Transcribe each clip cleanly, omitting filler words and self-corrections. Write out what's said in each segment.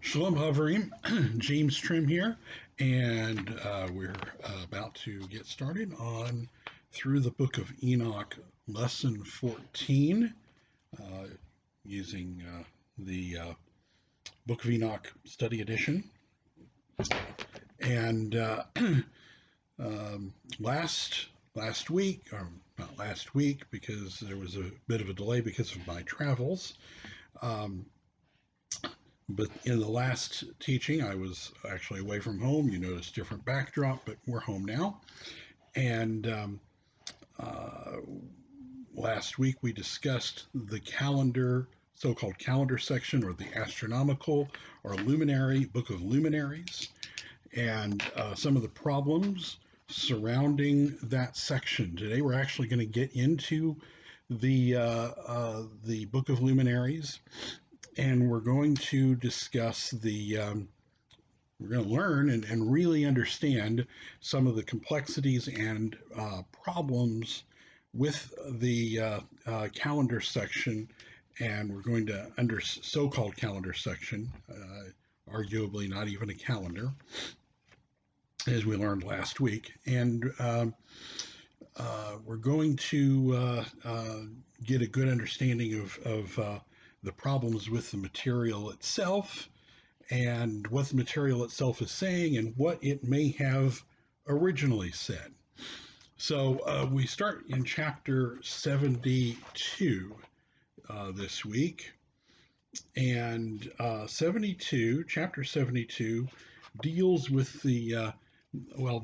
Shalom Havrim, James Trim here, and we're about to get started on through the book of Enoch, lesson 14, uh, using the Book of Enoch Study Edition. And last week, or not last week, because there was a bit of a delay because of my travels. But in the last teaching, I was actually away from home. You notice different backdrop, but we're home now. And uh, last week we discussed the calendar, so-called calendar section, or the astronomical or luminary, book of luminaries, and some of the problems surrounding that section. Today we're actually going to get into the book of luminaries, and we're going to discuss we're going to learn and really understand some of the complexities and problems with the calendar section. And we're going to, under so-called calendar section, arguably not even a calendar, as we learned last week. And we're going to get a good understanding of the problems with the material itself and what the material itself is saying and what it may have originally said. So we start in chapter 72 this week. And chapter 72 deals with the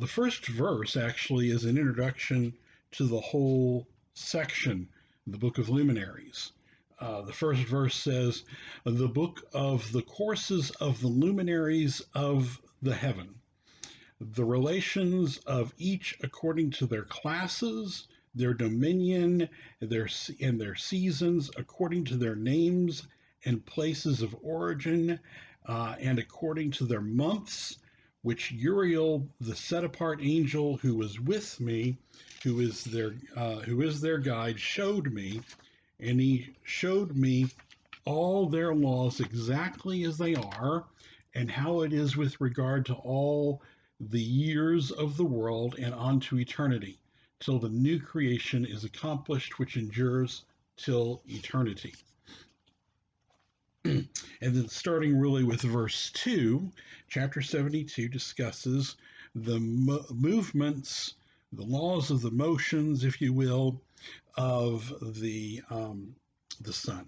first verse actually is an introduction to the whole section, the Book of Luminaries. The first verse says, "The book of the courses of the luminaries of the heaven, the relations of each according to their classes, their dominion, and their seasons, according to their names and places of origin, and according to their months, which Uriel, the set-apart angel who was with me, who is their guide, showed me, and he showed me all their laws exactly as they are, and how it is with regard to all the years of the world and unto eternity, till the new creation is accomplished, which endures till eternity." And then starting really with verse 2, chapter 72 discusses the movements, the laws of the motions, if you will, of the sun.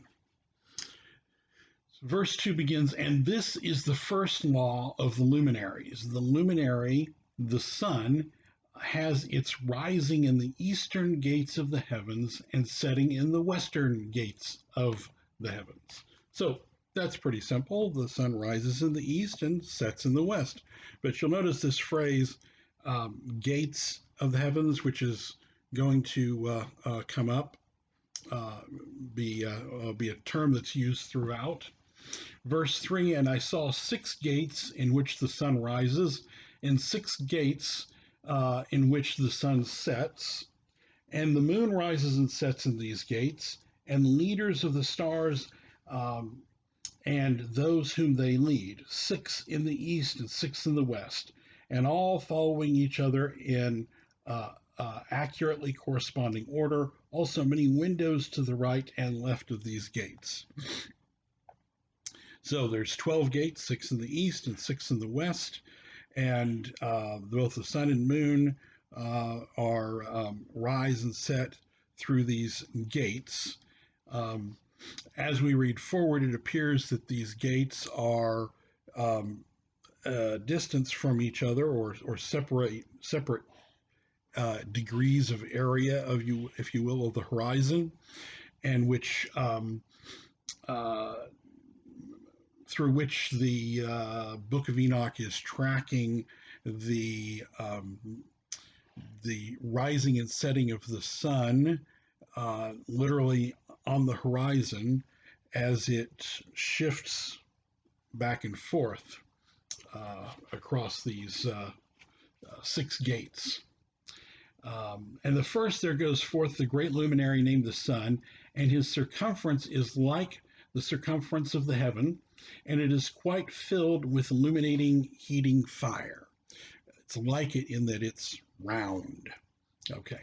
So verse 2 begins, "And this is the first law of the luminaries. The luminary, the sun, has its rising in the eastern gates of the heavens and setting in the western gates of the heavens." So that's pretty simple. The sun rises in the east and sets in the west. But you'll notice this phrase, gates of the heavens, which is going to come up, be a term that's used throughout. Verse 3, "And I saw 6 gates in which the sun rises, and 6 gates in which the sun sets. And the moon rises and sets in these gates, and leaders of the stars and those whom they lead, 6 in the east and 6 in the west, and all following each other in accurately corresponding order. Also many windows to the right and left of these gates." So there's 12 gates, 6 in the east and 6 in the west, and both the sun and moon are rise and set through these gates. As we read forward, it appears that these gates are distance from each other, or separate degrees of area of if you will, of the horizon, and which through which the Book of Enoch is tracking the rising and setting of the sun, literally on the horizon, as it shifts back and forth across these 6 gates. "And the first there goes forth the great luminary named the sun, and his circumference is like the circumference of the heaven, and it is quite filled with illuminating, heating fire. It's like it in that it's round. Okay.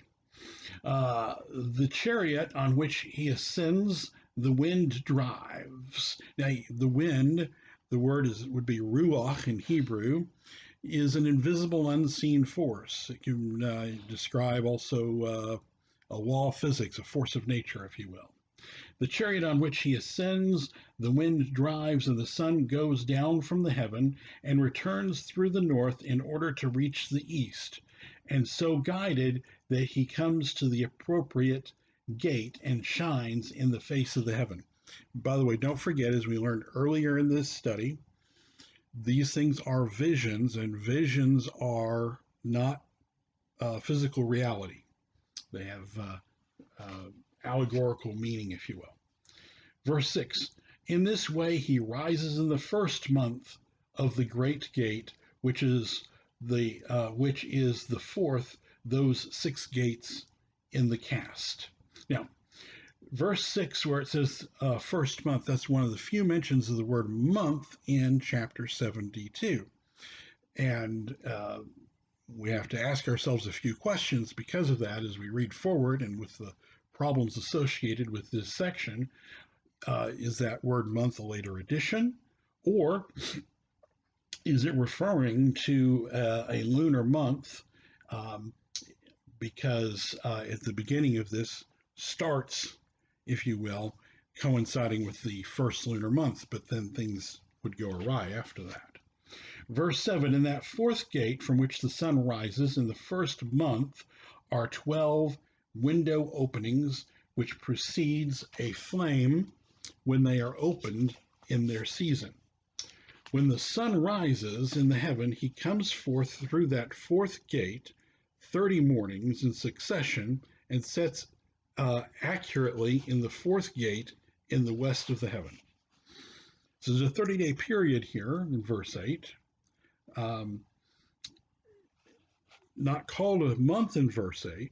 The chariot on which he ascends, the wind drives. Now, the wind, the word would be ruach in Hebrew, is an invisible, unseen force. It can describe also a law of physics, a force of nature, if you will. The chariot on which he ascends, the wind drives, and the sun goes down from the heaven and returns through the north in order to reach the east, and so guided that he comes to the appropriate gate and shines in the face of the heaven. By the way, don't forget, as we learned earlier in this study, these things are visions, and visions are not physical reality. They have allegorical meaning, if you will. Verse 6, in this way he rises in the first month of the great gate, which is the fourth, those 6 gates in the cast. Now, verse 6, where it says first month, that's one of the few mentions of the word month in chapter 72. And we have to ask ourselves a few questions because of that as we read forward, and with the problems associated with this section. Is that word month a later addition, or is it referring to a lunar month? Because at the beginning of this starts, if you will, coinciding with the first lunar month, but then things would go awry after that. Verse 7, in that fourth gate from which the sun rises in the first month are 12 window openings, which precedes a flame when they are opened in their season. When the sun rises in the heaven, he comes forth through that fourth gate 30 mornings in succession and sets accurately in the fourth gate in the west of the heaven. So there's a 30-day period here in verse 8. Not called a month in verse 8.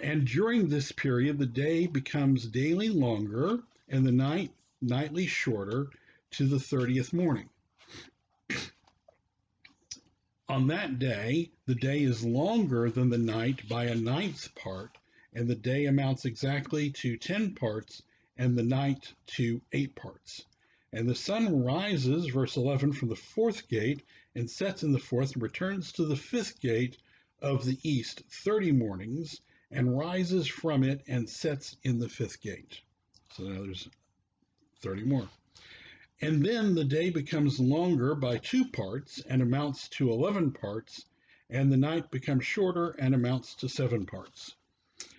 And during this period, the day becomes daily longer and the night nightly shorter to the 30th morning. On that day, the day is longer than the night by a ninth part, and the day amounts exactly to 10 parts, and the night to 8 parts. And the sun rises, verse 11, from the fourth gate, and sets in the fourth, and returns to the fifth gate of the east 30 mornings, and rises from it and sets in the fifth gate. So now there's 30 more. And then the day becomes longer by 2 parts and amounts to 11 parts, and the night becomes shorter and amounts to 7 parts.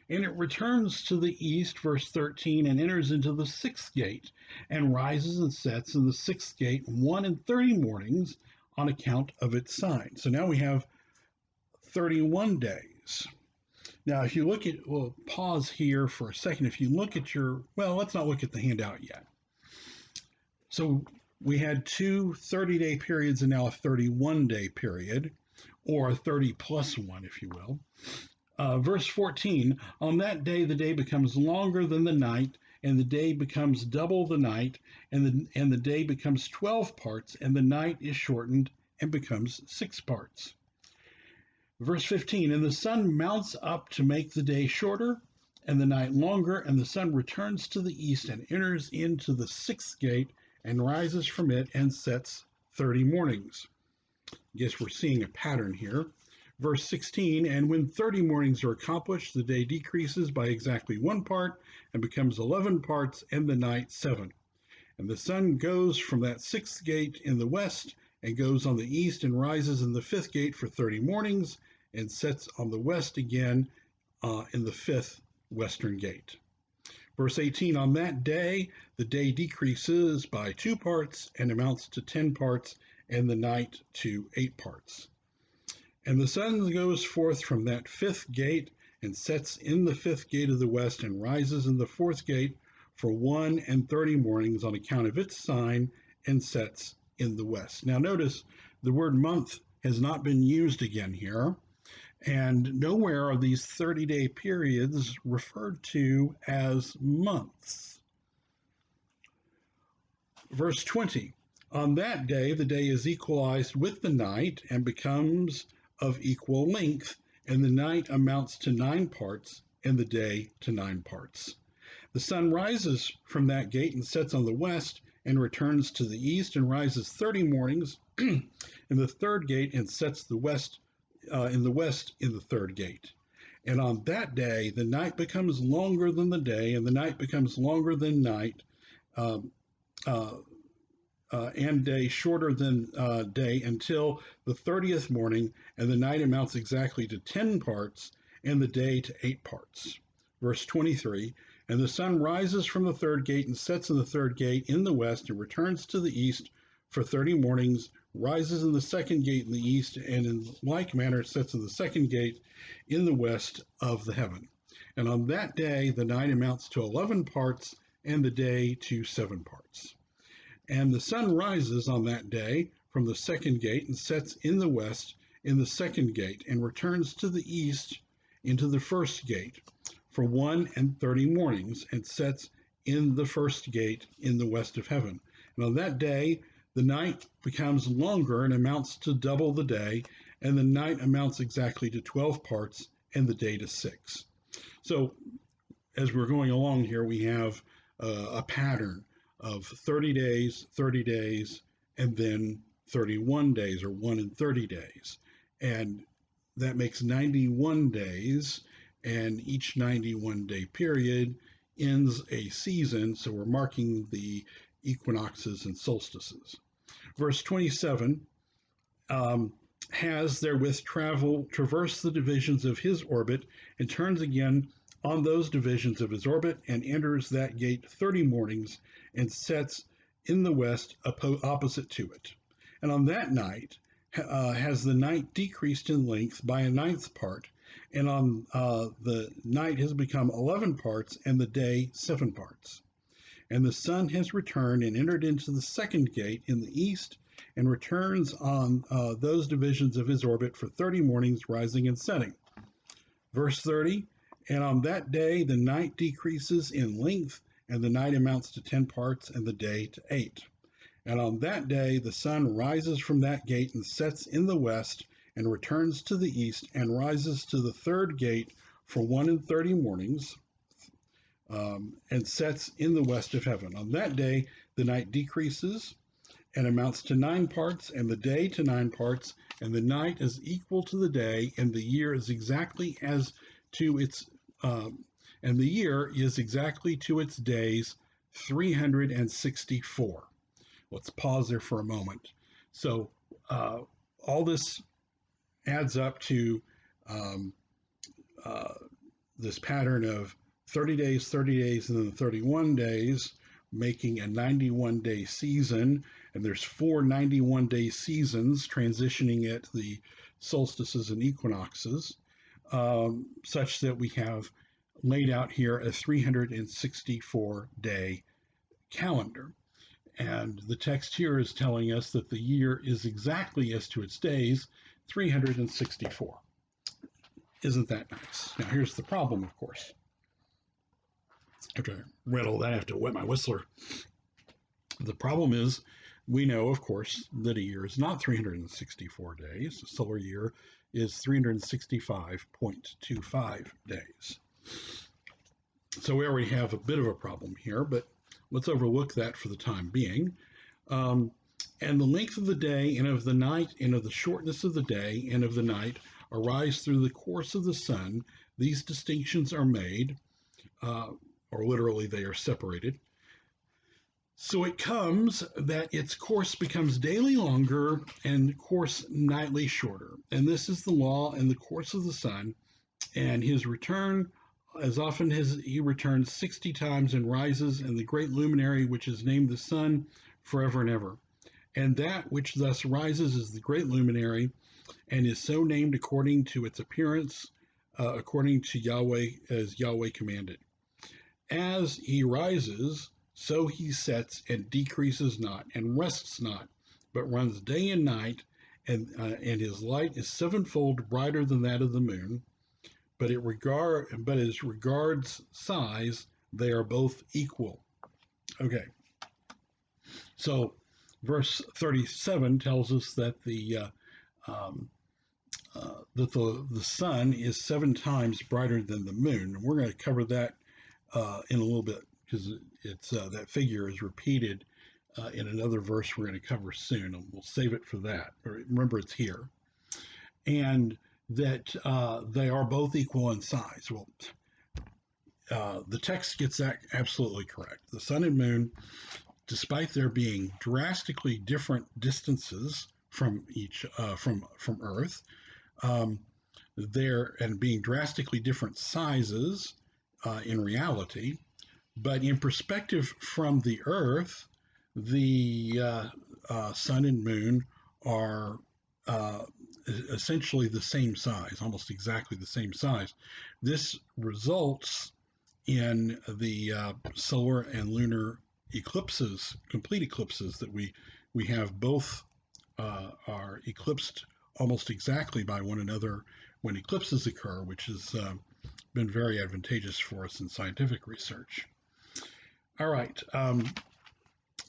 And it returns to the east, verse 13, and enters into the sixth gate, and rises and sets in the sixth gate 1:30 mornings on account of its sign. So now we have 31 days. Now, if you look at, we'll pause here for a second. If you look at let's not look at the handout yet. So we had 2 30-day periods and now a 31-day period, or a 30 plus 1, if you will. Verse 14, on that day the day becomes longer than the night, and the day becomes double the night, and the day becomes 12 parts, and the night is shortened and becomes 6 parts. Verse 15, and the sun mounts up to make the day shorter and the night longer, and the sun returns to the east and enters into the sixth gate and rises from it and sets 30 mornings. I guess we're seeing a pattern here. Verse 16, and when 30 mornings are accomplished, the day decreases by exactly 1 part and becomes 11 parts, and the night 7. And the sun goes from that sixth gate in the west and goes on the east and rises in the fifth gate for 30 mornings and sets on the west again in the fifth western gate. Verse 18, on that day, the day decreases by 2 parts and amounts to 10 parts, and the night to 8 parts. And the sun goes forth from that fifth gate and sets in the fifth gate of the west and rises in the fourth gate for 1:30 mornings on account of its sign and sets in the west. Now notice the word month has not been used again here. And nowhere are these 30-day periods referred to as months. Verse 20. On that day, the day is equalized with the night and becomes of equal length, and the night amounts to 9 parts, and the day to 9 parts. The sun rises from that gate and sets on the west, and returns to the east, and rises 30 mornings in the third gate, and sets the west in the west in the third gate. And on that day, the night becomes longer than the day, and the night becomes longer than night, um, uh, and day shorter than day until the 30th morning, and the night amounts exactly to 10 parts, and the day to 8 parts. Verse 23. And the sun rises from the third gate and sets in the third gate in the west, and returns to the east for 30 mornings, rises in the second gate in the east, and in like manner sets in the second gate in the west of the heaven. And on that day the night amounts to 11 parts, and the day to 7 parts. And the sun rises on that day from the second gate and sets in the west in the second gate, and returns to the east into the first gate for 1 and 30 mornings, and sets in the first gate in the west of heaven. And on that day the night becomes longer and amounts to double the day, and the night amounts exactly to 12 parts, and the day to 6. So as we're going along here, we have a pattern of 30 days, and then 31 days, or 1 and 30 days. And that makes 91 days, and each 91-day period ends a season, so we're marking the equinoxes and solstices. Verse 27, has therewith traversed the divisions of his orbit, and turns again on those divisions of his orbit, and enters that gate 30 mornings, and sets in the west opposite to it. And on that night has the night decreased in length by a 9th part, and on the night has become 11 parts, and the day 7 parts. And the sun has returned and entered into the second gate in the east, and returns on those divisions of his orbit for 30 mornings, rising and setting. Verse 30. And on that day the night decreases in length, and the night amounts to 10 parts, and the day to 8. And on that day the sun rises from that gate and sets in the west, and returns to the east, and rises to the third gate for 1 and 30 mornings, and sets in the west of heaven. On that day the night decreases and amounts to 9 parts, and the day to 9 parts, and the night is equal to the day, and the year is exactly as to its and the year is exactly to its days 364. Let's pause there for a moment. So all this adds up to this pattern of 30 days, and then 31 days, making a 91-day season. And there's 4 91-day seasons transitioning at the solstices and equinoxes, such that we have laid out here a 364-day calendar. And the text here is telling us that the year is exactly as to its days, 364. Isn't that nice? Now here's the problem, of course. After I read all that, I have to wet my whistler. The problem is, we know, of course, that a year is not 364 days. A solar year is 365.25 days. So we already have a bit of a problem here, but let's overlook that for the time being. And the length of the day, and of the night, and of the shortness of the day, and of the night, arise through the course of the sun. These distinctions are made, or literally they are separated. So it comes that its course becomes daily longer, and course nightly shorter. And this is the law and the course of the sun, and his return, as often as he returns 60 times, and rises, and the great luminary which is named the sun, forever and ever. And that which thus rises is the great luminary, and is so named according to its appearance, according to Yahweh, as Yahweh commanded. As he rises, so he sets, and decreases not, and rests not, but runs day and night, and his light is sevenfold brighter than that of the moon. But as regards size, they are both equal. Okay. So, verse 37 tells us that um, the sun is 7 times brighter than the moon. And we're going to cover that in a little bit because it's that figure is repeated in another verse we're going to cover soon, and we'll save it for that. Remember, it's here, and that they are both equal in size. Well, the text gets that absolutely correct. The sun and moon, despite there being drastically different distances from each from Earth, um, there and being drastically different sizes in reality, but in perspective from the Earth, the sun and moon are uh, essentially the same size, almost exactly the same size. This results in the solar and lunar eclipses, complete eclipses that we have both are eclipsed almost exactly by one another when eclipses occur, which has been very advantageous for us in scientific research. All right,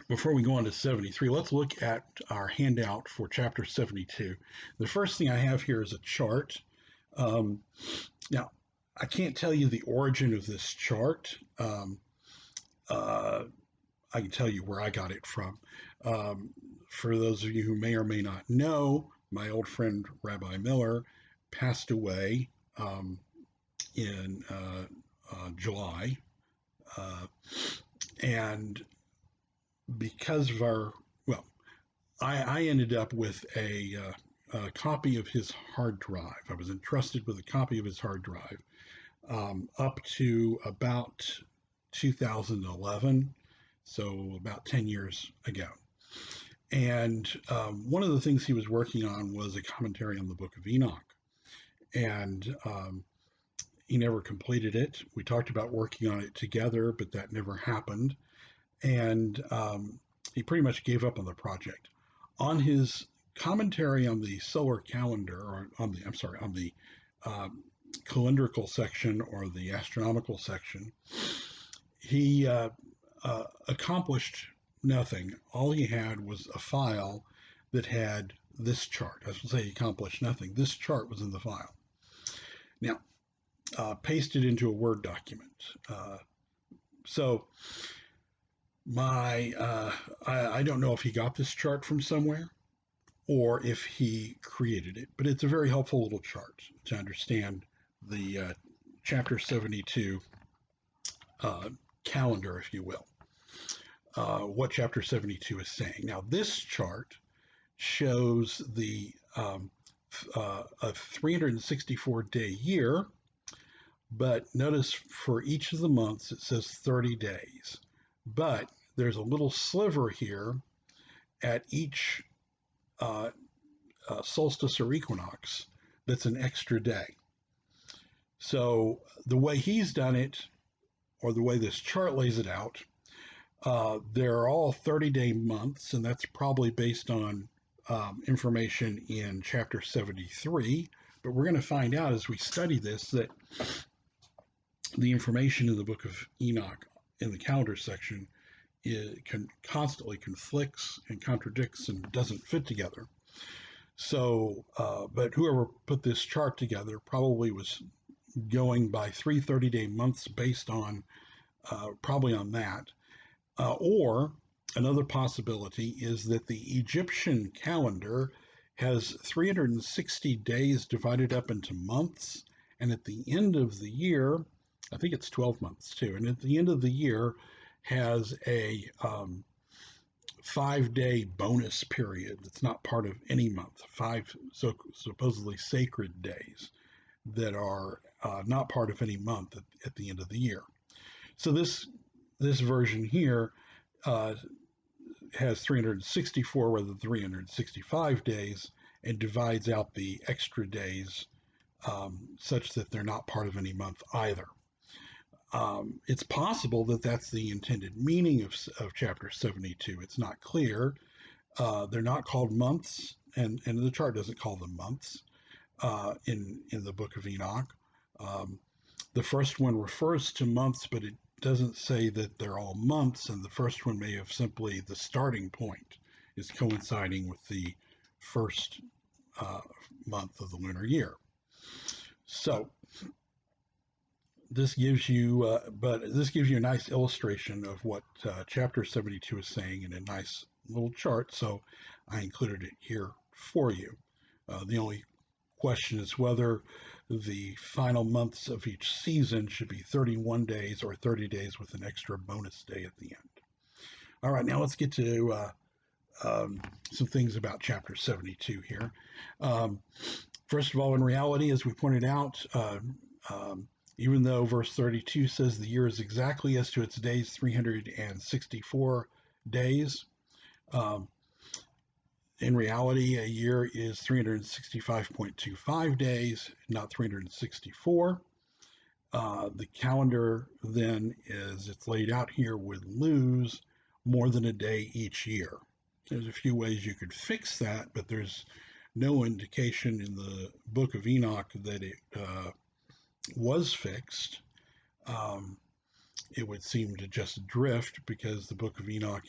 before we go on to 73, let's look at our handout for chapter 72. The first thing I have here is a chart. Um, Now, I can't tell you the origin of this chart. Uh, I can tell you where I got it from. Um, for those of you who may or may not know, my old friend Rabbi Miller passed away in July. Uh, and because of our, well, I ended up with a copy of his hard drive. I was entrusted with a copy of his hard drive up to about 2011, so about 10 years ago. And one of the things he was working on was a commentary on the book of Enoch. And he never completed it. We talked about working on it together, but that never happened. And he pretty much gave up on the project. On his commentary on the solar calendar, or on the, I'm sorry, on the um, calendrical section or the astronomical section, he accomplished nothing. All he had was a file that had this chart. I was going to say he accomplished nothing. This chart was in the file. Now, pasted into a Word document. So I don't know if he got this chart from somewhere or if he created it, but it's a very helpful little chart to understand the chapter 72 uh, calendar, if you will, what chapter 72 is saying. Now, this chart shows a 364-day year, but notice for each of the months it says 30 days. But there's a little sliver here at each solstice or equinox that's an extra day. So the way he's done it, or the way this chart lays it out, they're all 30-day months, and that's probably based on information in chapter 73. But we're going to find out as we study this that the information in the book of Enoch in the calendar section constantly conflicts and contradicts and doesn't fit together. So, but whoever put this chart together probably was going by 3 30-day months based on probably on that. Or another possibility is that the Egyptian calendar has 360 days divided up into months, and at the end of the year, I think it's 12 months too, and at the end of the year has a 5-day bonus period that's not part of any month, five supposedly sacred days that are not part of any month at the end of the year. So this version here has 364 rather than 365 days and divides out the extra days such that they're not part of any month either. It's possible that that's the intended meaning of chapter 72. It's not clear. They're not called months, and the chart doesn't call them months in the book of Enoch. The first one refers to months, but it doesn't say that they're all months, and the first one may have simply the starting point is coinciding with the first uh, month of the lunar year. So this gives you a nice illustration of what chapter 72 is saying in a nice little chart. So I included it here for you. The only question is whether the final months of each season should be 31 days or 30 days with an extra bonus day at the end. All right, now let's get to some things about chapter 72 here. First of all, in reality, as we pointed out, even though verse 32 says the year is exactly as to its days, 364 days, in reality, a year is 365.25 days, not 364. The calendar, then, as it's laid out here, would lose more than a day each year. There's a few ways you could fix that, but there's no indication in the book of Enoch that it was fixed. It would seem to just drift because the book of Enoch,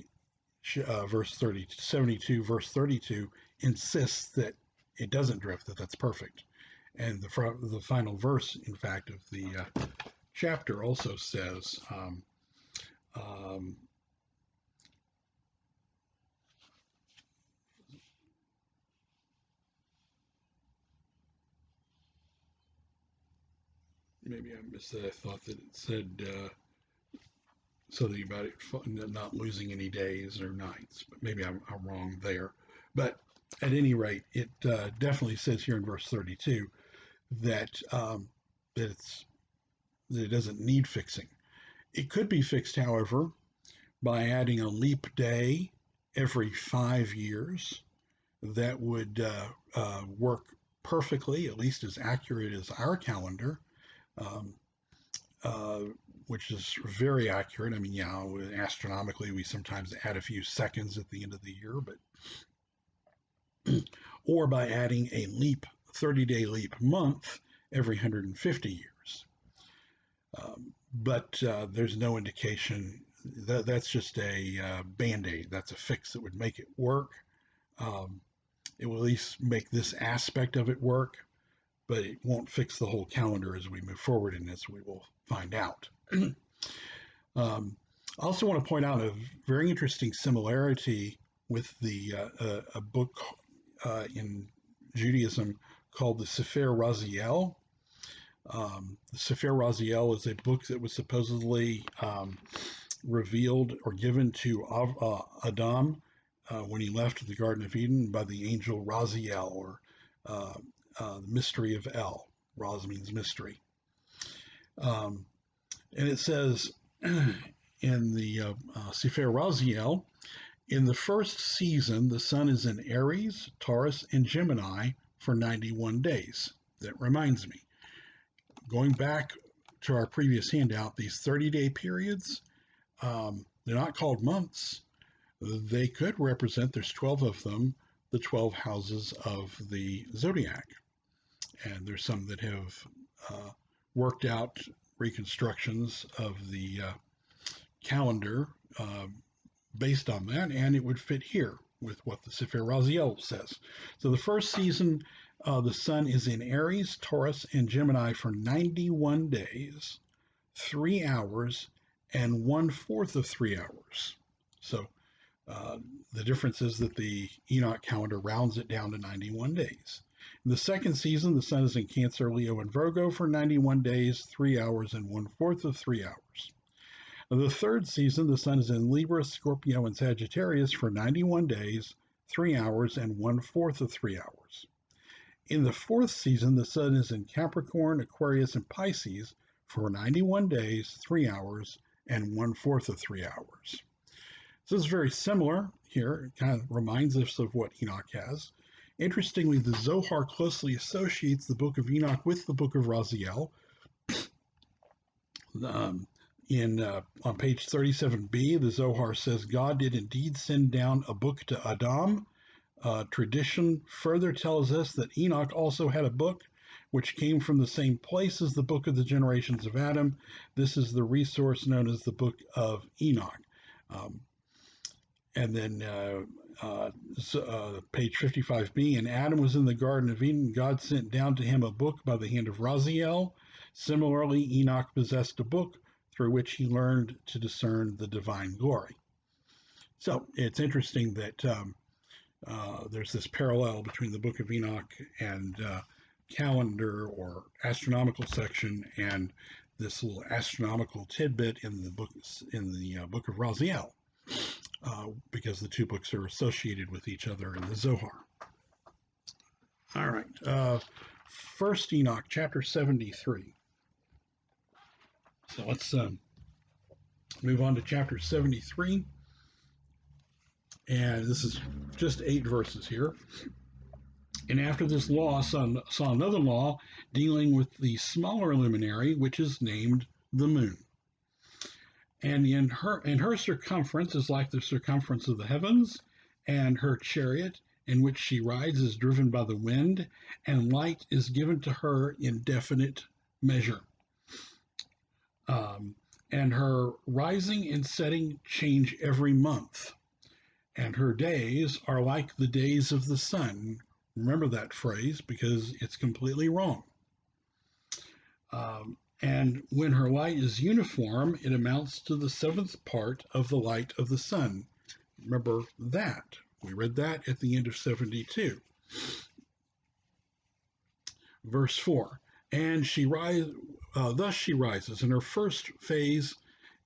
verse 72, verse 32, insists that it doesn't drift, that's perfect. And the final verse, in fact, of the chapter also says, maybe I missed that. I thought that it said something about it not losing any days or nights, but maybe I'm wrong there. But at any rate, it definitely says here in verse 32 that that it doesn't need fixing. It could be fixed, however, by adding a leap day every 5 years. That would work perfectly, at least as accurate as our calendar, um, uh, which is very accurate. I mean, yeah, astronomically, we sometimes add a few seconds at the end of the year, but or by adding a 30-day leap month every 150 years. But there's no indication that's just a band-aid. That's a fix that would make it work. It will at least make this aspect of it work, but it won't fix the whole calendar as we move forward, and as we will find out. I also want to point out a very interesting similarity with a book in Judaism called the Sefer Raziel. The Sefer Raziel is a book that was supposedly revealed or given to Adam when he left the Garden of Eden by the angel Raziel, or the mystery of El. Raz means mystery. And it says in the Sefer Raziel, in the first season, the sun is in Aries, Taurus, and Gemini for 91 days. That reminds me, going back to our previous handout, these 30-day periods, they're not called months. They could represent, there's 12 of them, the 12 houses of the zodiac. And there's some that have worked out reconstructions of the calendar based on that, and it would fit here with what the Sefer Raziel says. So the first season, the sun is in Aries, Taurus, and Gemini for 91 days, 3 hours, and 1/4 of 3 hours. So the difference is that the Enoch calendar rounds it down to 91 days. In the second season, the sun is in Cancer, Leo, and Virgo for 91 days, 3 hours, and 1/4 of 3 hours. In the third season, the sun is in Libra, Scorpio, and Sagittarius for 91 days, 3 hours, and 1/4 of 3 hours. In the fourth season, the sun is in Capricorn, Aquarius, and Pisces for 91 days, 3 hours, and 1/4 of 3 hours. So it's very similar here. It kind of reminds us of what Enoch has. Interestingly, the Zohar closely associates the book of Enoch with the book of Raziel. On page 37b, the Zohar says, God did indeed send down a book to Adam. Tradition further tells us that Enoch also had a book, which came from the same place as the book of the generations of Adam. This is the resource known as the book of Enoch. Um, and then page 55b, and Adam was in the Garden of Eden. God sent down to him a book by the hand of Raziel. Similarly, Enoch possessed a book through which he learned to discern the divine glory. So it's interesting that there's this parallel between the book of Enoch and calendar or astronomical section and this little astronomical tidbit in the book of Raziel. Because the two books are associated with each other in the Zohar. All right. First Enoch, chapter 73. So let's move on to chapter 73. And this is just 8 verses here. And after this law saw another law dealing with the smaller luminary, which is named the moon. And in her circumference is like the circumference of the heavens, and her chariot in which she rides is driven by the wind, and light is given to her in definite measure. And her rising and setting change every month, and her days are like the days of the sun. Remember that phrase because it's completely wrong. And when her light is uniform, it amounts to the 7th part of the light of the sun. Remember that. We read that at the end of 72. Verse 4. And thus she rises, and her first phase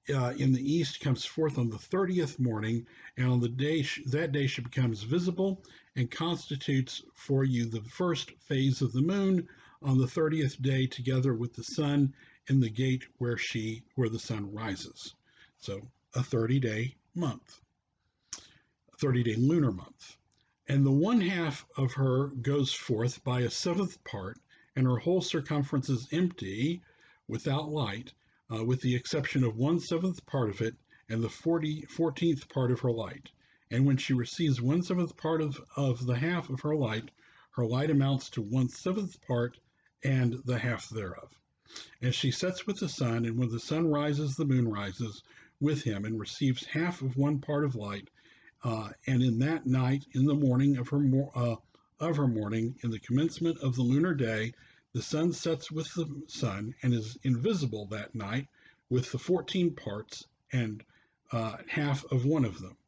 in the east comes forth on the 30th morning, and on the day that day she becomes visible and constitutes for you the first phase of the moon on the 30th day, together with the sun in the gate where the sun rises. So a 30-day month, a 30-day lunar month. And the 1/2 of her goes forth by a 7th part, and her whole circumference is empty, without light, with the exception of 1/7 part of it, and the 14th part of her light. And when she receives 1/7 part of the half of her light amounts to 1/7 part and the half thereof. And she sets with the sun, and when the sun rises, the moon rises with him, and receives half of 1 part of light. And in that night, in the morning of her morning, in the commencement of the lunar day, the sun sets with the sun, and is invisible that night with the 14 parts and half of 1 of them.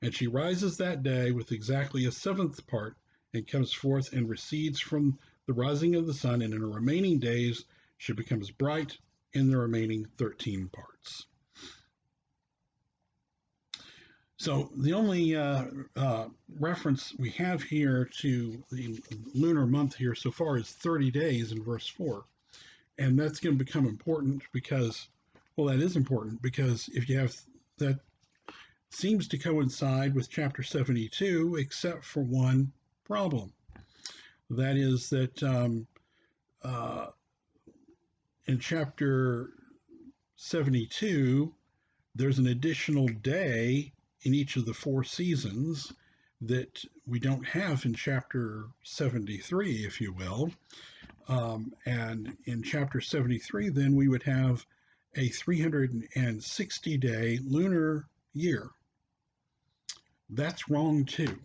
And she rises that day with exactly a 7th part, and comes forth and recedes from the rising of the sun, and in her remaining days she becomes bright in the remaining 13 parts. So the only reference we have here to the lunar month here so far is 30 days in verse 4. And that's going to become important because, well, that is important because if you have that seems to coincide with chapter 72, except for one problem. That is that in chapter 72, there's an additional day in each of the 4 seasons that we don't have in chapter 73, if you will. And in chapter 73, then we would have a 360-day lunar year. That's wrong too.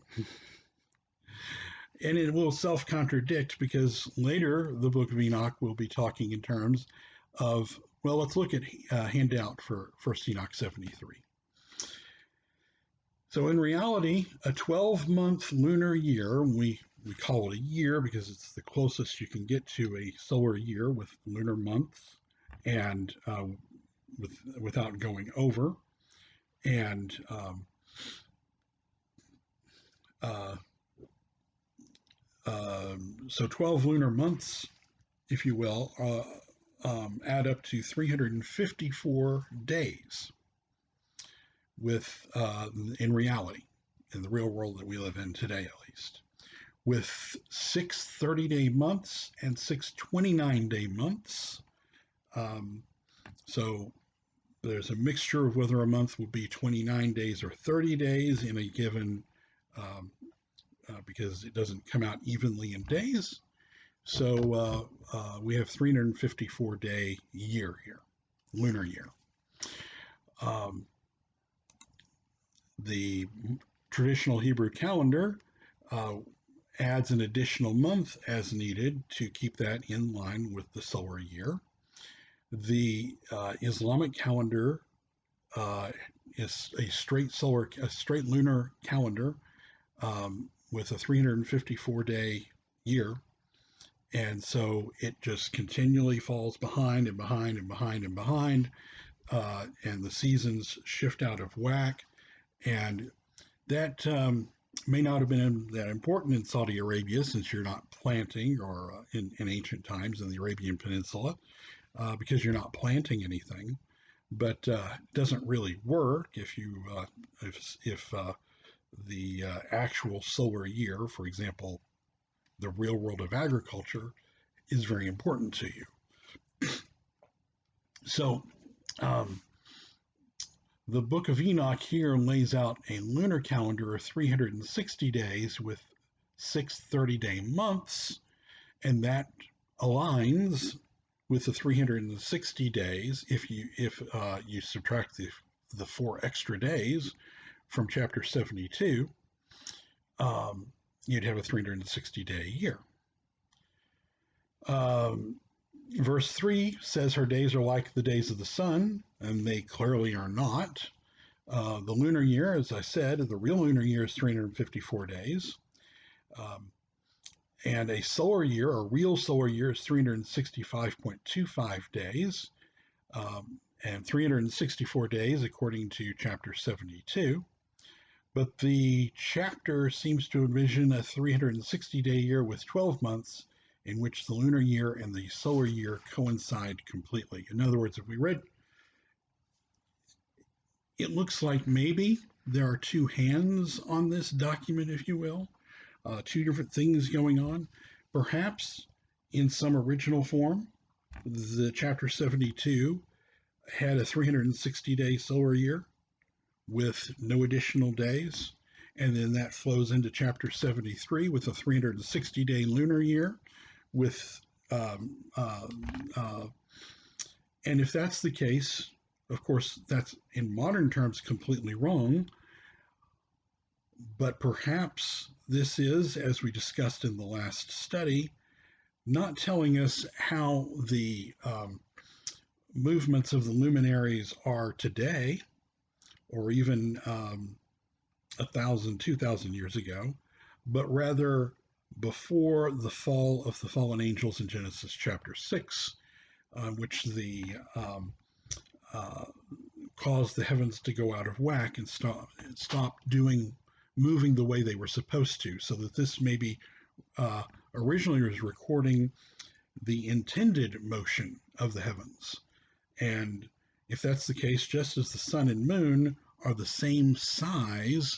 And it will self-contradict because later the book of Enoch will be talking in terms of, well, let's look at handout for First Enoch 73. So in reality, a 12-month lunar year, we call it a year because it's the closest you can get to a solar year with lunar months and without going over. And so 12 lunar months, if you will, add up to 354 days with, in reality, in the real world that we live in today at least, with 6 30-day months and 6 29-day months. So there's a mixture of whether a month will be 29 days or 30 days in a given because it doesn't come out evenly in days. So we have 354-day year here, lunar year. Um, the traditional Hebrew calendar uh, adds an additional month as needed to keep that in line with the solar year. The Islamic calendar is a straight lunar calendar with a 354-day year, and so it just continually falls behind and behind and behind and behind, and the seasons shift out of whack, and that may not have been that important in Saudi Arabia since you're not planting, or in ancient times in the Arabian Peninsula, because you're not planting anything. But it doesn't really work if you if the actual solar year, for example, the real world of agriculture, is very important to you. So um, the book of Enoch here lays out a lunar calendar of 360 days with 6 30-day months, and that aligns with the 360 days if you subtract the 4 extra days from chapter 72. You'd have a 360-day year. Um, Verse 3 says her days are like the days of the sun, and they clearly are not. The lunar year, as I said, the real lunar year is 354 days. Um, and a solar year, a real solar year, is 365.25 days. And 364 days according to chapter 72. But the chapter seems to envision a 360-day year with 12 months in which the lunar year and the solar year coincide completely. In other words, if we read, it looks like maybe there are two hands on this document, if you will, two different things going on. Perhaps in some original form, the chapter 72 had a 360-day solar year with no additional days. And then that flows into chapter 73 with a 360-day lunar year with um, uh, uh, and if that's the case, of course, that's in modern terms completely wrong. But perhaps this is, as we discussed in the last study, not telling us how the movements of the luminaries are today, or even 1,000, 2,000 years ago, but rather before the fall of the fallen angels in Genesis chapter 6, which the uh, caused the heavens to go out of whack and stop moving the way they were supposed to, so that this maybe uh, originally was recording the intended motion of the heavens. And if that's the case, just as the sun and moon are the same size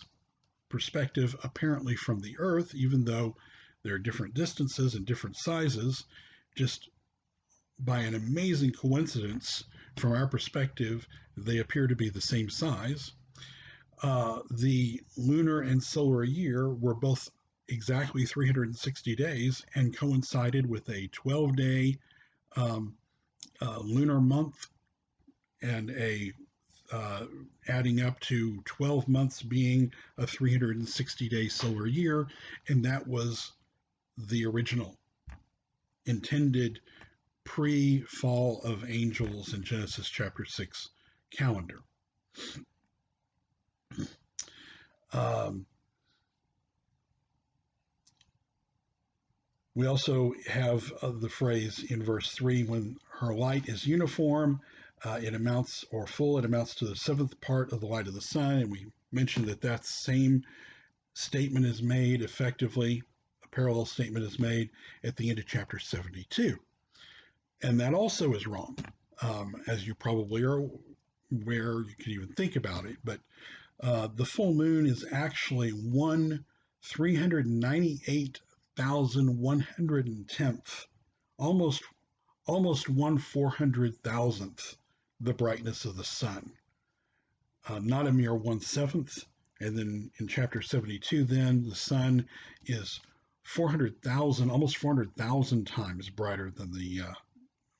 perspective apparently from the earth, even though there are different distances and different sizes, just by an amazing coincidence from our perspective, they appear to be the same size. The lunar and solar year were both exactly 360 days and coincided with a 12-day um, lunar month and a adding up to 12 months being a 360-day solar year, and that was the original intended pre-fall of angels in Genesis chapter 6 calendar. Um, we also have the phrase in verse 3, when her light is uniform, it amounts, or full, it amounts to the seventh part of the light of the sun. And we mentioned that that same statement is made effectively, a parallel statement is made at the end of chapter 72. And that also is wrong, as you probably are aware. You can even think about it, but the full moon is actually 1,398,110th, almost 1/400,000th the brightness of the sun, not a mere 1/7. And then in chapter 72, then the sun is 400,000, almost 400,000 times brighter than the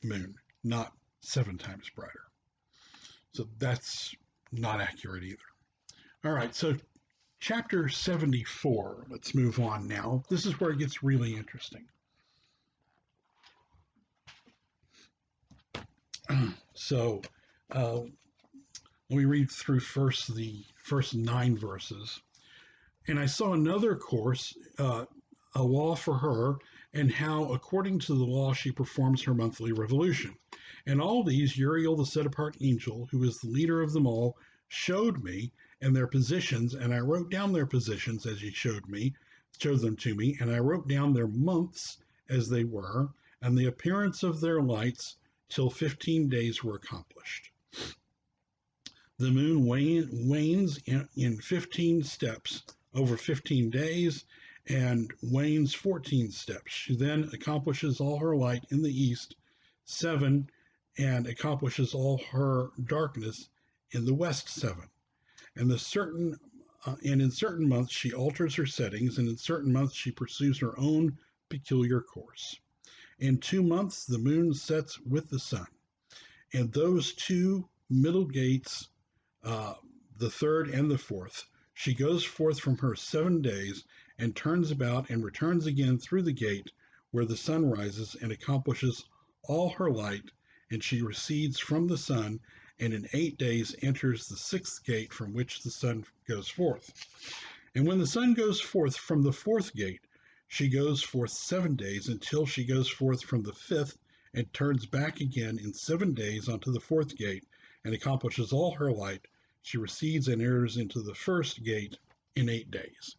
moon, not 7 times brighter. So that's not accurate either. All right, so chapter 74, let's move on now. This is where it gets really interesting. So let me read through first the first 9 verses. And I saw another course, a law for her, and how, according to the law, she performs her monthly revolution. And all these Uriel, the set apart angel, who is the leader of them all, showed me and their positions, and I wrote down their positions as he showed them to me, and I wrote down their months as they were, and the appearance of their lights, till 15 days were accomplished. The moon wanes in 15 steps over 15 days, and wanes 14 steps. She then accomplishes all her light in the east, 7, and accomplishes all her darkness in the west, 7. And in certain months she alters her settings, and in certain months she pursues her own peculiar course. In 2 months the moon sets with the sun, and those 2 middle gates, the 3rd and the 4th, she goes forth from her 7 days, and turns about and returns again through the gate where the sun rises, and accomplishes all her light, and she recedes from the sun, and in 8 days enters the 6th gate from which the sun goes forth. And when the sun goes forth from the 4th gate, she goes forth 7 days, until she goes forth from the 5th, and turns back again in 7 days onto the 4th gate, and accomplishes all her light. She recedes and enters into the 1st gate in 8 days.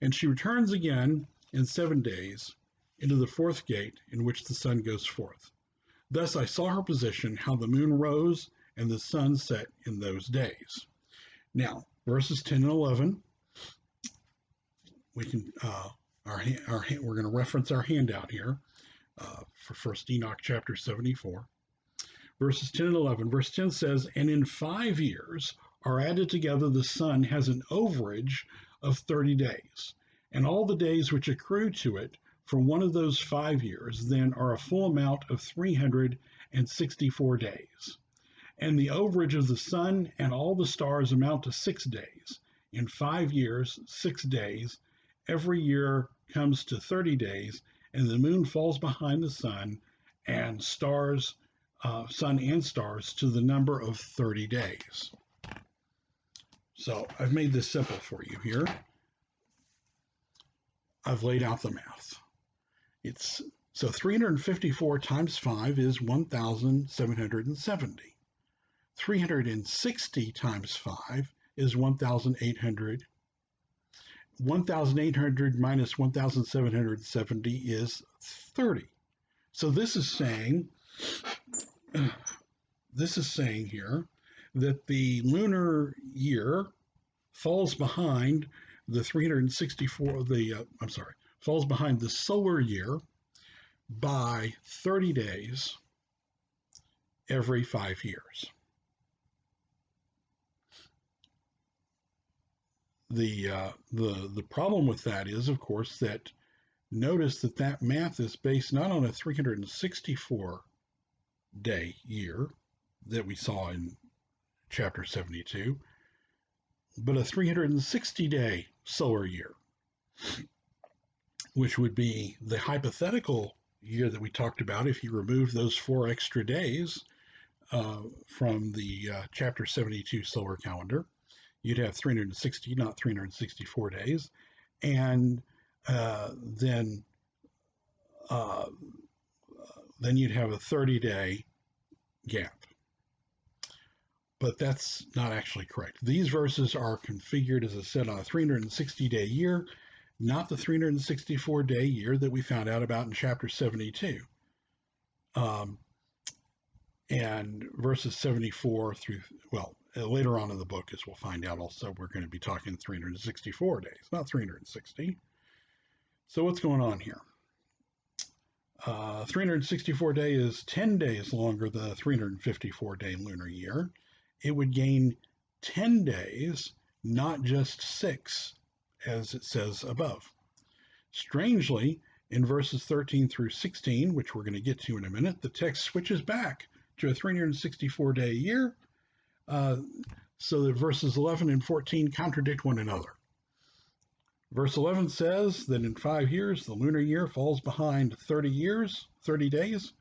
And she returns again in 7 days into the 4th gate, in which the sun goes forth. Thus I saw her position, how the moon rose and the sun set in those days. Now, verses 10 and 11, we can we're going to reference our handout here for First Enoch chapter 74. Verses 10 and 11. Verse 10 says, and in 5 years are added together, the sun has an overage of 30 days, and all the days which accrue to it for one of those 5 years then are a full amount of 364 days. And the overage of the sun and all the stars amount to 6 days. In 5 years, 6 days, every year comes to 30 days, and the moon falls behind the sun and stars, sun and stars, to the number of 30 days. So I've made this simple for you here. I've laid out the math. So 354 times 5 is 1,770. 360 times 5 is 1,800. 1,800 minus 1,770 is 30. So this is saying here that the lunar year falls behind the 364, falls behind the solar year by 30 days every 5 years. The problem with that is, of course, that notice that math is based not on a 364 day year that we saw in chapter 72, but a 360 day solar year, which would be the hypothetical year that we talked about if you remove those 4 extra days from the chapter 72 solar calendar. You'd have 360, not 364 days, and then you'd have a 30-day gap. But that's not actually correct. These verses are configured, as I said, on a 360-day year, not the 364-day year that we found out about in chapter 72. And verses 74 through, later on in the book, as we'll find out also, we're going to be talking 364 days, not 360. So what's going on here? 364 day is 10 days longer than a 354-day lunar year. It would gain 10 days, not just 6, as it says above. Strangely, in verses 13 through 16, which we're going to get to in a minute, the text switches back to a 364-day year, uh, so that verses 11 and 14 contradict one another. Verse 11 says that in 5 years, the lunar year falls behind 30 days.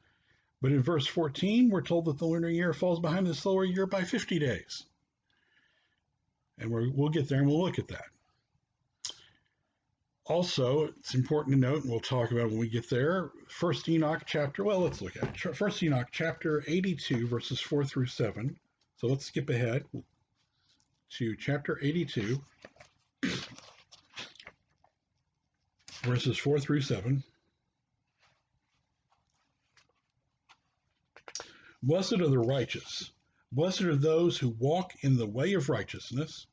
But in verse 14, we're told that the lunar year falls behind the solar year by 50 days. And we'll get there and we'll look at that. Also, it's important to note, and we'll talk about it when we get there, First Enoch chapter, well, let's look at it. First Enoch chapter 82, verses 4 through 7. So let's skip ahead to chapter 82, verses 4 through 7. Blessed are the righteous. Blessed are those who walk in the way of righteousness,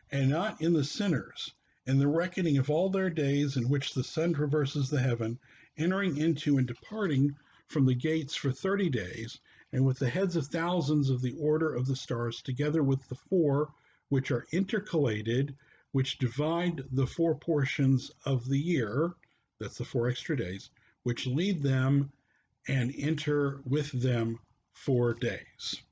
and not in the sinners, in the reckoning of all their days in which the sun traverses the heaven, entering into and departing from the gates for 30 days, and with the heads of thousands of the order of the stars, together with the four which are intercalated, which divide the 4 portions of the year, that's the 4 extra days, which lead them and enter with them 4 days.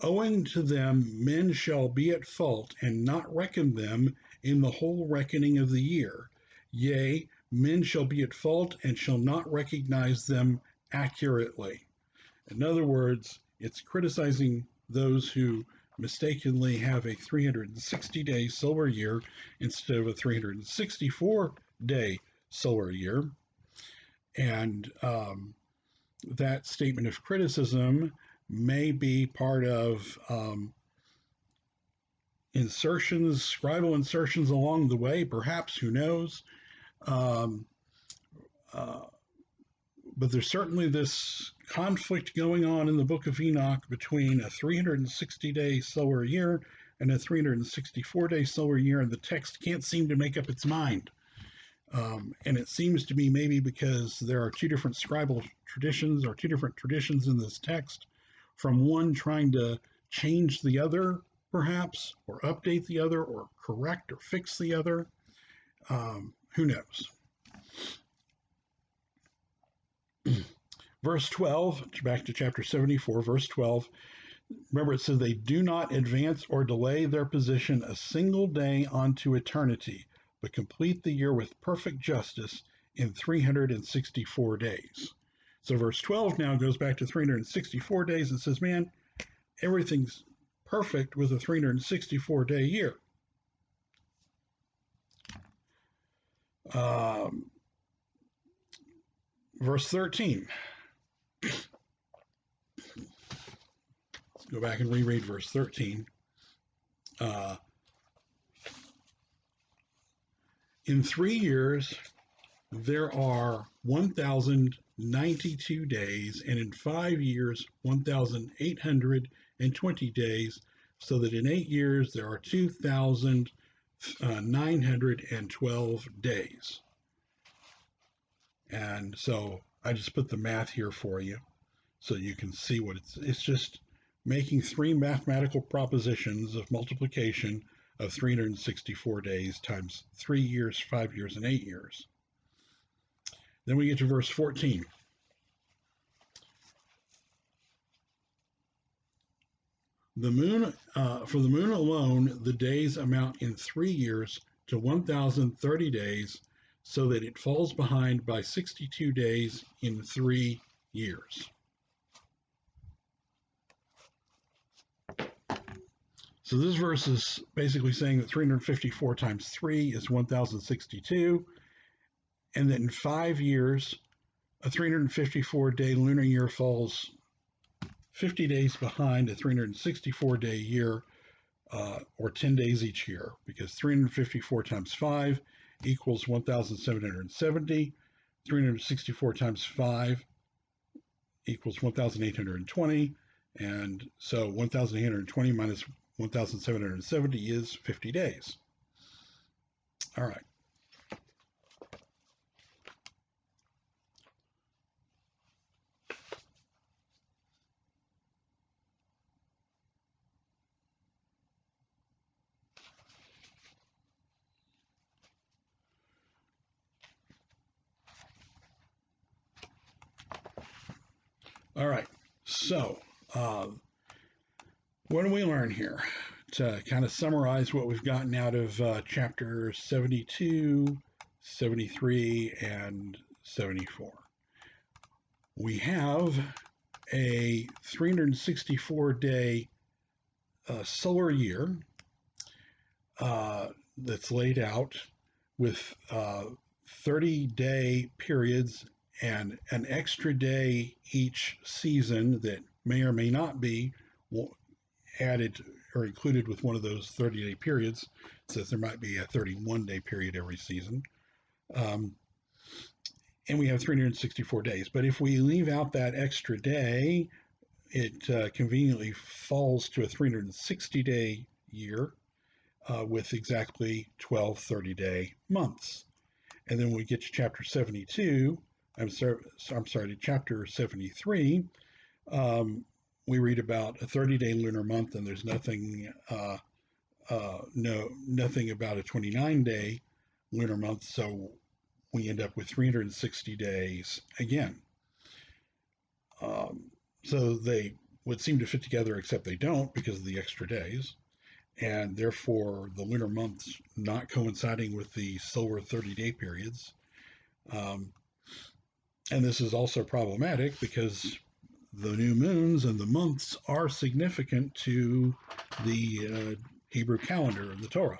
Owing to them, men shall be at fault, and not reckon them in the whole reckoning of the year. Yea, men shall be at fault, and shall not recognize them accurately. In other words, it's criticizing those who mistakenly have a 360-day solar year instead of a 364-day solar year. And that statement of criticism may be part of insertions, scribal insertions along the way, perhaps, who knows. But there's certainly this conflict going on in the book of Enoch between a 360-day solar year and a 364-day solar year, and the text can't seem to make up its mind. And it seems to be maybe because there are 2 different scribal traditions, or 2 different traditions in this text, from one trying to change the other, perhaps, or update the other, or correct or fix the other. Who knows? Verse 12, back to chapter 74, verse 12. Remember, it says, they do not advance or delay their position a single day unto eternity, but complete the year with perfect justice in 364 days. So verse 12 now goes back to 364 days and says, man, everything's perfect with a 364-day year. Verse 13. Let's go back and reread verse 13. In 3 years, there are 1,092 days, and in 5 years, 1,820 days, so that in 8 years, there are 2,912 days. And so I just put the math here for you so you can see what it's just making 3 mathematical propositions of multiplication of 364 days times 3 years, 5 years, and 8 years. Then we get to verse 14. The moon, for the moon alone, the days amount in 3 years to 1,030 days, so that it falls behind by 62 days in 3 years. So this verse is basically saying that 354 times 3 is 1,062, and that in 5 years, a 354-day lunar year falls 50 days behind a 364-day year, or 10 days each year, because 354 times 5 equals 1,770. 364 times 5 equals 1,820. And so 1,820 minus 1,770 is 50 days. All right. All right. So, uh, what do we learn here? To kind of summarize what we've gotten out of chapter 72, 73, and 74. We have a 364-day solar year that's laid out with 30-day periods and an extra day each season that may or may not be added or included with one of those 30-day periods. It says there might be a 31-day period every season. Um, and we have 364 days. But if we leave out that extra day, it conveniently falls to a 360-day year with exactly 12 30-day months. And then when we get to chapter 72, I'm sorry, to chapter 73, we read about a 30-day lunar month, and there's nothing nothing about a 29-day lunar month, so we end up with 360 days again. So they would seem to fit together, except they don't because of the extra days, and therefore the lunar months not coinciding with the solar 30-day periods. And this is also problematic because the new moons and the months are significant to the Hebrew calendar of the Torah.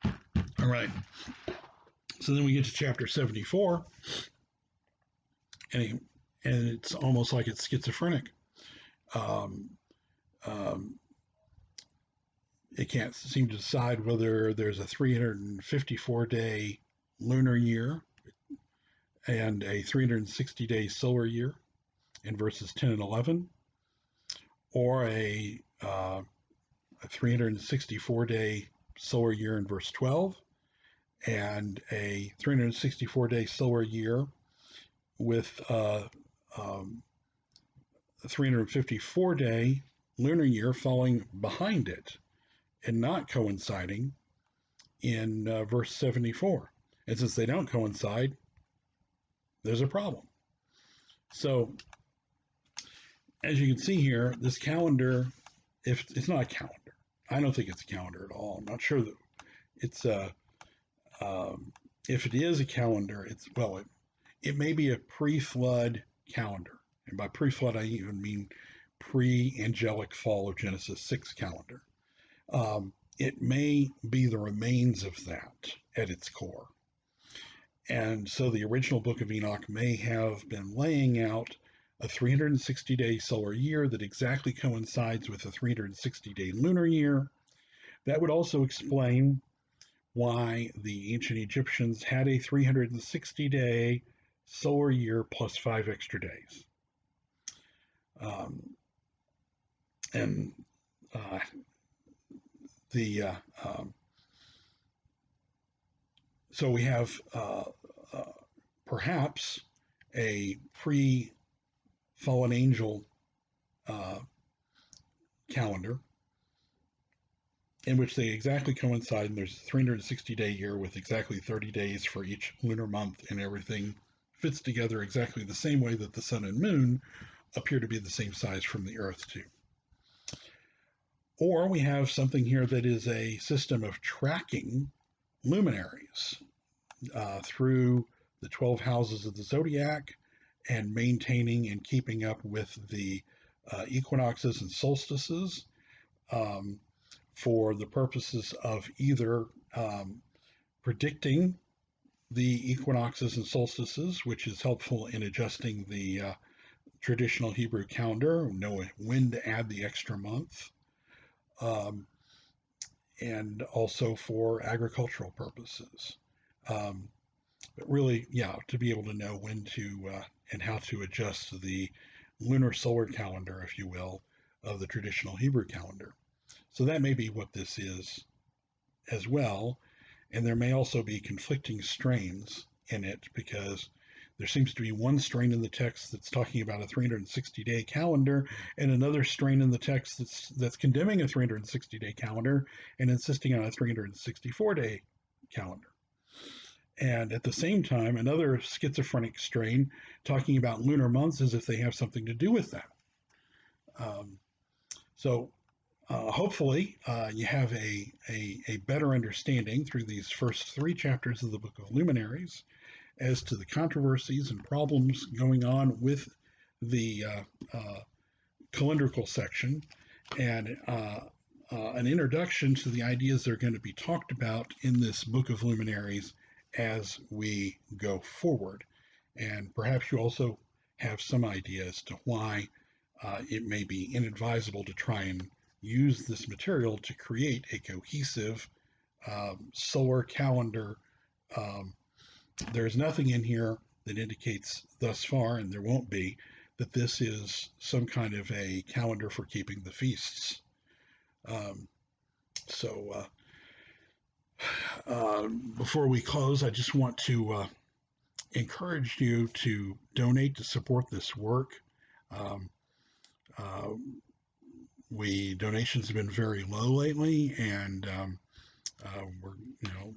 All right. So then we get to chapter 74, and it's almost like it's schizophrenic. It can't seem to decide whether there's a 354-day lunar year and a 360-day solar year in verses 10 and 11, or a 364-day solar year in verse 12, and a 364-day solar year with a 354-day lunar year falling behind it and not coinciding in verse 74. And since they don't coincide, there's a problem. So, as you can see here, this calendar, if it's not a calendar, I don't think it's a calendar at all. I'm not sure that it's a, if it is a calendar, it may be a pre-flood calendar. And by pre-flood, I even mean pre-angelic fall of Genesis 6 calendar. It may be the remains of that at its core. And so the original book of Enoch may have been laying out a 360-day solar year that exactly coincides with a 360-day lunar year. That would also explain why the ancient Egyptians had a 360-day solar year plus 5 extra days. And so we have perhaps a pre-fallen angel calendar in which they exactly coincide, and there's a 360-day year with exactly 30 days for each lunar month, and everything fits together exactly the same way that the sun and moon appear to be the same size from the earth too. Or we have something here that is a system of tracking luminaries through the 12 houses of the zodiac and maintaining and keeping up with the equinoxes and solstices for the purposes of either predicting the equinoxes and solstices, which is helpful in adjusting the traditional Hebrew calendar, knowing when to add the extra month, and also for agricultural purposes. But really, to be able to know when to and how to adjust the lunar solar calendar, if you will, of the traditional Hebrew calendar. So that may be what this is as well. And there may also be conflicting strains in it because there seems to be one strain in the text that's talking about a 360-day calendar and another strain in the text that's condemning a 360-day calendar and insisting on a 364-day calendar. And at the same time, another schizophrenic strain talking about lunar months as if they have something to do with that. Um, so hopefully, you have a better understanding through these first three chapters of the Book of Luminaries as to the controversies and problems going on with the calendrical section, and an introduction to the ideas that are going to be talked about in this Book of Luminaries as we go forward. And perhaps you also have some idea as to why it may be inadvisable to try and use this material to create a cohesive solar calendar. Um, there's nothing in here that indicates thus far, and there won't be, that this is some kind of a calendar for keeping the feasts. Um, so, before we close, I just want to encourage you to donate to support this work. Um, uh, donations have been very low lately, and we're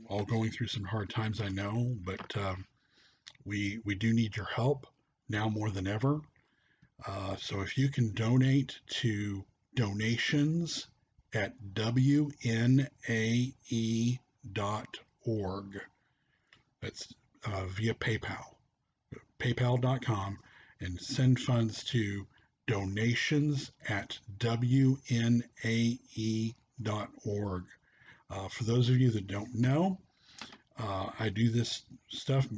all going through some hard times, I know, but we do need your help now more than ever. So if you can donate to donations at wnae.org, that's via PayPal, paypal.com, and send funds to donations at wnae.org. For those of you that don't know, I do this stuff,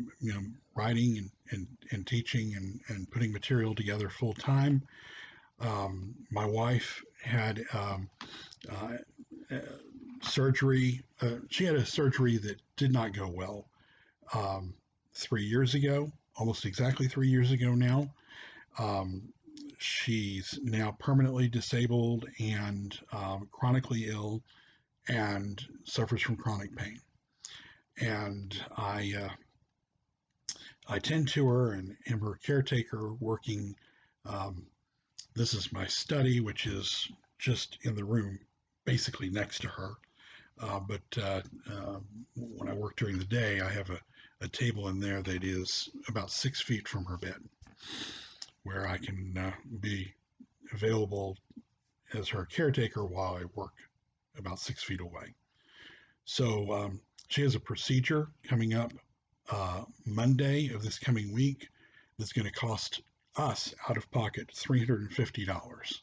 writing and teaching and putting material together full time. My wife had uh, surgery. She had a surgery that did not go well 3 years ago, almost exactly 3 years ago now. Um, she's now permanently disabled and chronically ill and suffers from chronic pain. And I tend to her and am her caretaker, working. Um, this is my study, which is just in the room, basically next to her. But when I work during the day, I have a table in there that is about 6 feet from her bed, where I can be available as her caretaker while I work about 6 feet away. So she has a procedure coming up Monday of this coming week that's going to cost us out of pocket $350.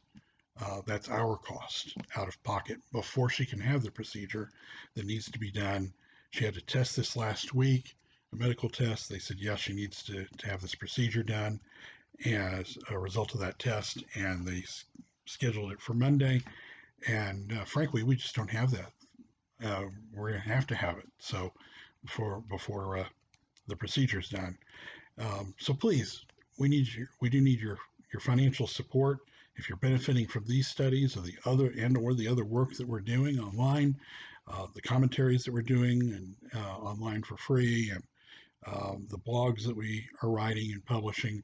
That's our cost out of pocket before she can have the procedure that needs to be done. She had to test this last week, a medical test. They said, yes, she needs to have this procedure done as a result of that test, and they scheduled it for Monday. And frankly, we just don't have that. We're going to have it. So before the procedure's done. So please, we do need your financial support. If you're benefiting from these studies or the other work that we're doing online, the commentaries that we're doing and online for free, and the blogs that we are writing and publishing,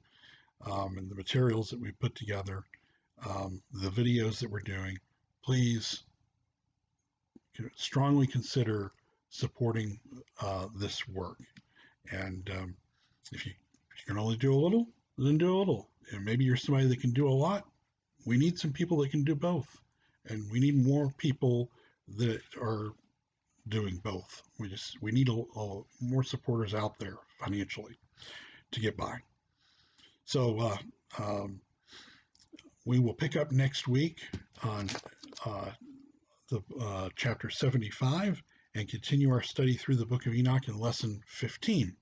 and the materials that we put together, the videos that we're doing, please strongly consider supporting this work. And if you can only do a little, then do a little. And maybe you're somebody that can do a lot. We need some people that can do both. And we need more people that are doing both. We need more supporters out there financially to get by. So we will pick up next week on the chapter 75 and continue our study through the book of Enoch in lesson 15.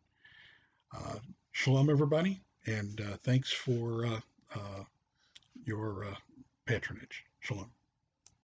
Shalom, everybody, and thanks for your patronage. Shalom.